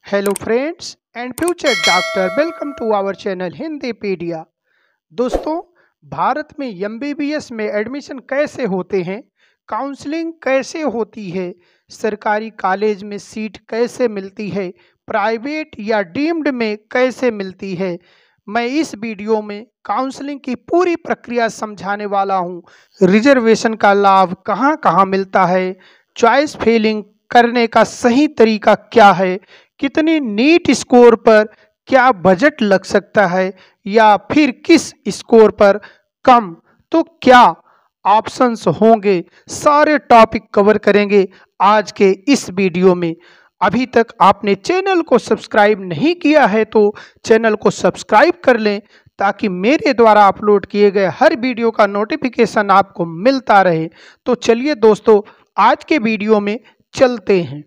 Hello friends and future doctor, welcome to our channel Hindipedia. दोस्तों, भारत में MBBS में admission कैसे होते हैं, काउंसलिंग कैसे होती है, सरकारी कॉलेज में सीट कैसे मिलती है, प्राइवेट या डीम्ड में कैसे मिलती है, मैं इस वीडियो में काउंसलिंग की पूरी प्रक्रिया समझाने वाला हूं। रिजर्वेशन का लाभ कहां कहां मिलता है, चॉइस फिलिंग करने का सही तरीका क्या है, कितनी नीट स्कोर पर क्या बजट लग सकता है या फिर किस स्कोर पर कम तो क्या ऑप्शंस होंगे, सारे टॉपिक कवर करेंगे आज के इस वीडियो में। अभी तक आपने चैनल को सब्सक्राइब नहीं किया है तो चैनल को सब्सक्राइब कर लें ताकि मेरे द्वारा अपलोड किए गए हर वीडियो का नोटिफिकेशन आपको मिलता रहे। तो चलिए दोस्तों, आज के वीडियो में चलते हैं।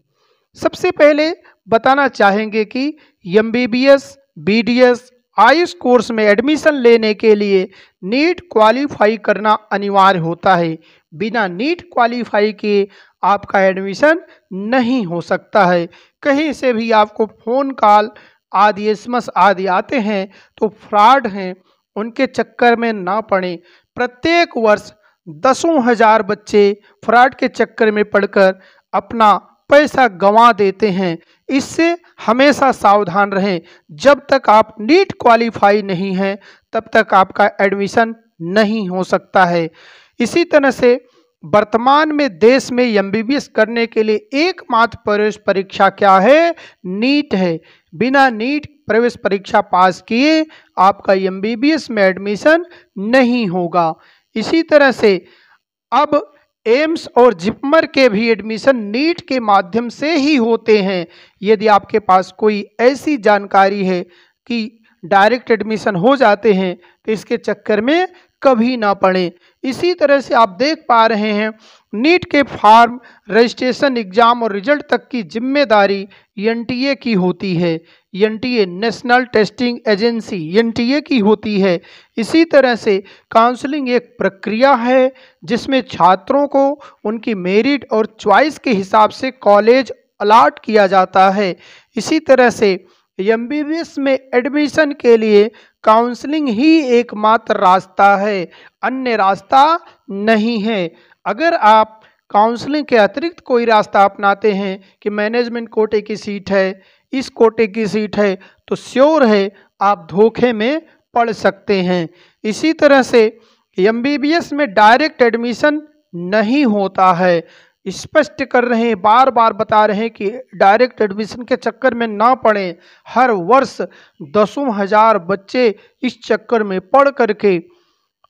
सबसे पहले बताना चाहेंगे कि एमबीबीएस, बीडीएस, आयुष कोर्स में एडमिशन लेने के लिए नीट क्वालिफाई करना अनिवार्य होता है। बिना नीट क्वालिफाई के आपका एडमिशन नहीं हो सकता है। कहीं से भी आपको फ़ोन कॉल आदि एसएमएस आदि आते हैं तो फ्रॉड हैं, उनके चक्कर में ना पड़ें। प्रत्येक वर्ष दसों हजार बच्चे फ्रॉड के चक्कर में पड़कर अपना पैसा गंवा देते हैं। इससे हमेशा सावधान रहें। जब तक आप नीट क्वालिफाई नहीं हैं तब तक आपका एडमिशन नहीं हो सकता है। इसी तरह से वर्तमान में देश में एमबीबीएस करने के लिए एकमात्र प्रवेश परीक्षा क्या है? नीट है। बिना नीट प्रवेश परीक्षा पास किए आपका एमबीबीएस में एडमिशन नहीं होगा। इसी तरह से अब एम्स और जिपमर के भी एडमिशन नीट के माध्यम से ही होते हैं। यदि आपके पास कोई ऐसी जानकारी है कि डायरेक्ट एडमिशन हो जाते हैं तो इसके चक्कर में कभी ना पड़ें। इसी तरह से आप देख पा रहे हैं, नीट के फॉर्म, रजिस्ट्रेशन, एग्जाम और रिजल्ट तक की जिम्मेदारी एनटीए की होती है। NTA national testing agency NTA की होती है। इसी तरह से काउंसलिंग एक प्रक्रिया है जिसमें छात्रों को उनकी मेरिट और चॉइस के हिसाब से कॉलेज अलॉट किया जाता है। इसी तरह से एमबीबीएस में एडमिशन के लिए काउंसलिंग ही एकमात्र रास्ता है, अन्य रास्ता नहीं है। अगर आप काउंसलिंग के अतिरिक्त कोई रास्ता अपनाते हैं कि मैनेजमेंट कोटे की सीट है, इस कोटे की सीट है, तो श्योर है आप धोखे में पड़ सकते हैं। इसी तरह से एमबीबीएस में डायरेक्ट एडमिशन नहीं होता है। स्पष्ट कर रहे हैं, बार बार बता रहे हैं कि डायरेक्ट एडमिशन के चक्कर में ना पड़ें। हर वर्ष दसों हजार बच्चे इस चक्कर में पड़ करके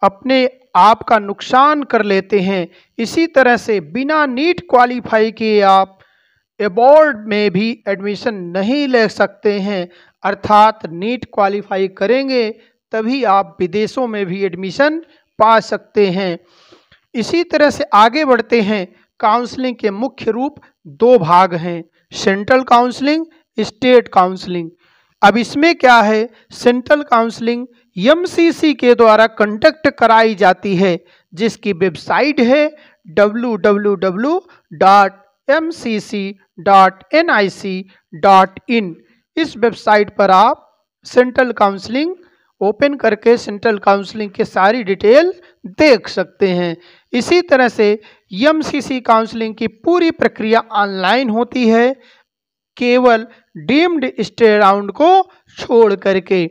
अपने आप का नुकसान कर लेते हैं। इसी तरह से बिना नीट क्वालिफाई किए आप अब्रॉड में भी एडमिशन नहीं ले सकते हैं, अर्थात नीट क्वालिफाई करेंगे तभी आप विदेशों में भी एडमिशन पा सकते हैं। इसी तरह से आगे बढ़ते हैं। काउंसलिंग के मुख्य रूप दो भाग हैं, सेंट्रल काउंसलिंग, स्टेट काउंसलिंग। अब इसमें क्या है, सेंट्रल काउंसलिंग एमसीसी के द्वारा कंडक्ट कराई जाती है जिसकी वेबसाइट है www.mcc.nic.in। इस वेबसाइट पर आप सेंट्रल काउंसलिंग ओपन करके सेंट्रल काउंसलिंग के सारी डिटेल देख सकते हैं। इसी तरह से एमसीसी काउंसलिंग की पूरी प्रक्रिया ऑनलाइन होती है, केवल डीम्ड स्टे राउंड को छोड़ करके।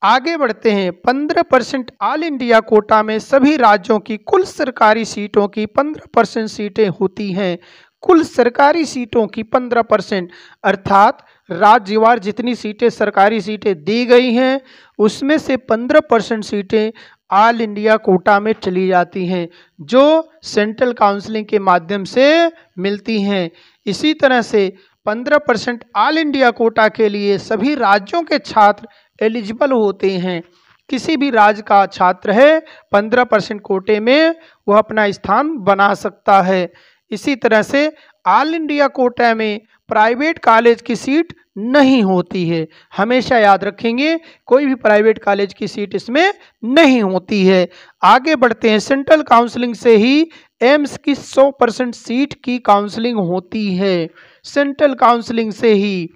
आगे बढ़ते हैं। 15% ऑल इंडिया कोटा में सभी राज्यों की कुल सरकारी सीटों की 15% सीटें होती हैं। कुल सरकारी सीटों की 15%, अर्थात राज्यवार जितनी सीटें सरकारी सीटें दी गई हैं उसमें से 15% सीटें ऑल इंडिया कोटा में चली जाती हैं जो सेंट्रल काउंसलिंग के माध्यम से मिलती हैं। इसी तरह से 15% ऑल इंडिया कोटा के लिए सभी राज्यों के छात्र एलिजिबल होते हैं। किसी भी राज्य का छात्र है 15% कोटे में वह अपना स्थान बना सकता है। इसी तरह से ऑल इंडिया कोटा में प्राइवेट कॉलेज की सीट नहीं होती है। हमेशा याद रखेंगे, कोई भी प्राइवेट कॉलेज की सीट इसमें नहीं होती है। आगे बढ़ते हैं। सेंट्रल काउंसलिंग से ही एम्स की 100% सीट की काउंसलिंग होती है। सेंट्रल काउंसलिंग से ही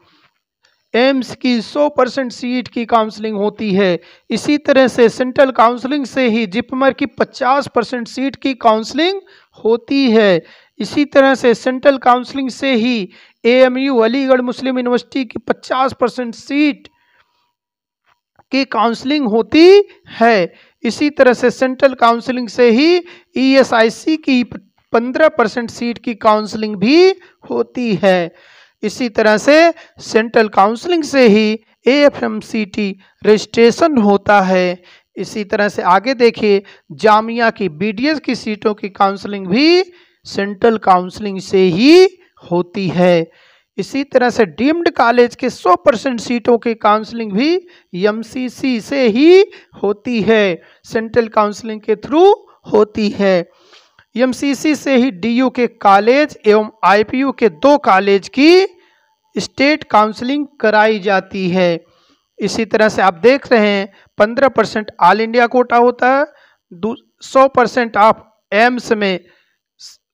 एम्स की 100% सीट की काउंसलिंग होती है। इसी तरह से सेंट्रल काउंसलिंग से ही जिपमर की 50% सीट की काउंसलिंग होती है। इसी तरह से सेंट्रल काउंसलिंग से ही एएमयू अलीगढ़ मुस्लिम यूनिवर्सिटी की 50% सीट की काउंसलिंग होती है। इसी तरह से सेंट्रल काउंसलिंग से ही ईएसआईसी की 15% सीट की काउंसलिंग भी होती है। इसी तरह से सेंट्रल काउंसलिंग से ही एएफएमसीटी रजिस्ट्रेशन होता है। इसी तरह से आगे देखिए, जामिया की बीडीएस की सीटों की काउंसलिंग भी सेंट्रल काउंसलिंग से ही होती है। इसी तरह से डीम्ड कॉलेज के 100% सीटों की काउंसलिंग भी एमसीसी से ही होती है, सेंट्रल काउंसलिंग के थ्रू होती है। एमसीसी से ही डीयू के कॉलेज एवं आईपीयू के 2 कॉलेज की स्टेट काउंसलिंग कराई जाती है। इसी तरह से आप देख रहे हैं 15% ऑल इंडिया कोटा होता है, 100% ऑफ एम्स में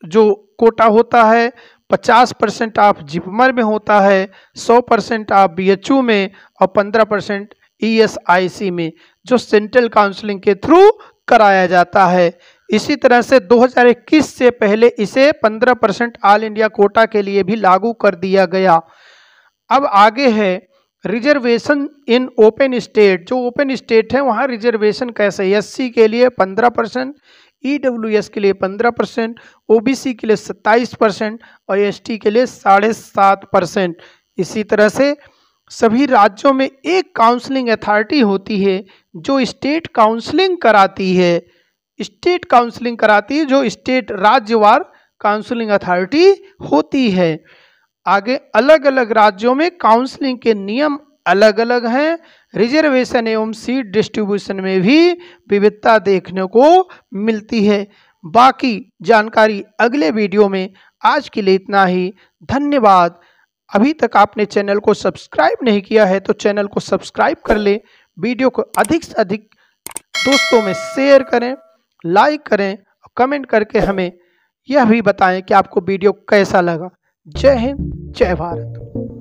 जो कोटा होता है, 50% ऑफ जिपमर में होता है, 100% ऑफ बीएचयू में और 15% ईएसआईसी में, जो सेंट्रल काउंसलिंग के थ्रू कराया जाता है। इसी तरह से 2021 से पहले इसे 15% ऑल इंडिया कोटा के लिए भी लागू कर दिया गया। अब आगे है रिजर्वेशन इन ओपन स्टेट। जो ओपन स्टेट है वहाँ रिजर्वेशन कैसे, एससी के लिए 15%, ईडब्ल्यूएस के लिए 15%, ओबीसी के लिए 27% और एसटी के लिए 7.5%। इसी तरह से सभी राज्यों में एक काउंसलिंग अथॉरिटी होती है जो स्टेट काउंसलिंग कराती है। स्टेट काउंसलिंग कराती है जो स्टेट राज्यवार काउंसलिंग अथॉरिटी होती है। आगे अलग अलग राज्यों में काउंसलिंग के नियम अलग अलग हैं। रिजर्वेशन एवं सीट डिस्ट्रीब्यूशन में भी विविधता देखने को मिलती है। बाकी जानकारी अगले वीडियो में। आज के लिए इतना ही, धन्यवाद। अभी तक आपने चैनल को सब्सक्राइब नहीं किया है तो चैनल को सब्सक्राइब कर ले। वीडियो को अधिक से अधिक दोस्तों में शेयर करें, लाइक करें और कमेंट करके हमें यह भी बताएं कि आपको वीडियो कैसा लगा। जय हिंद, जय भारत।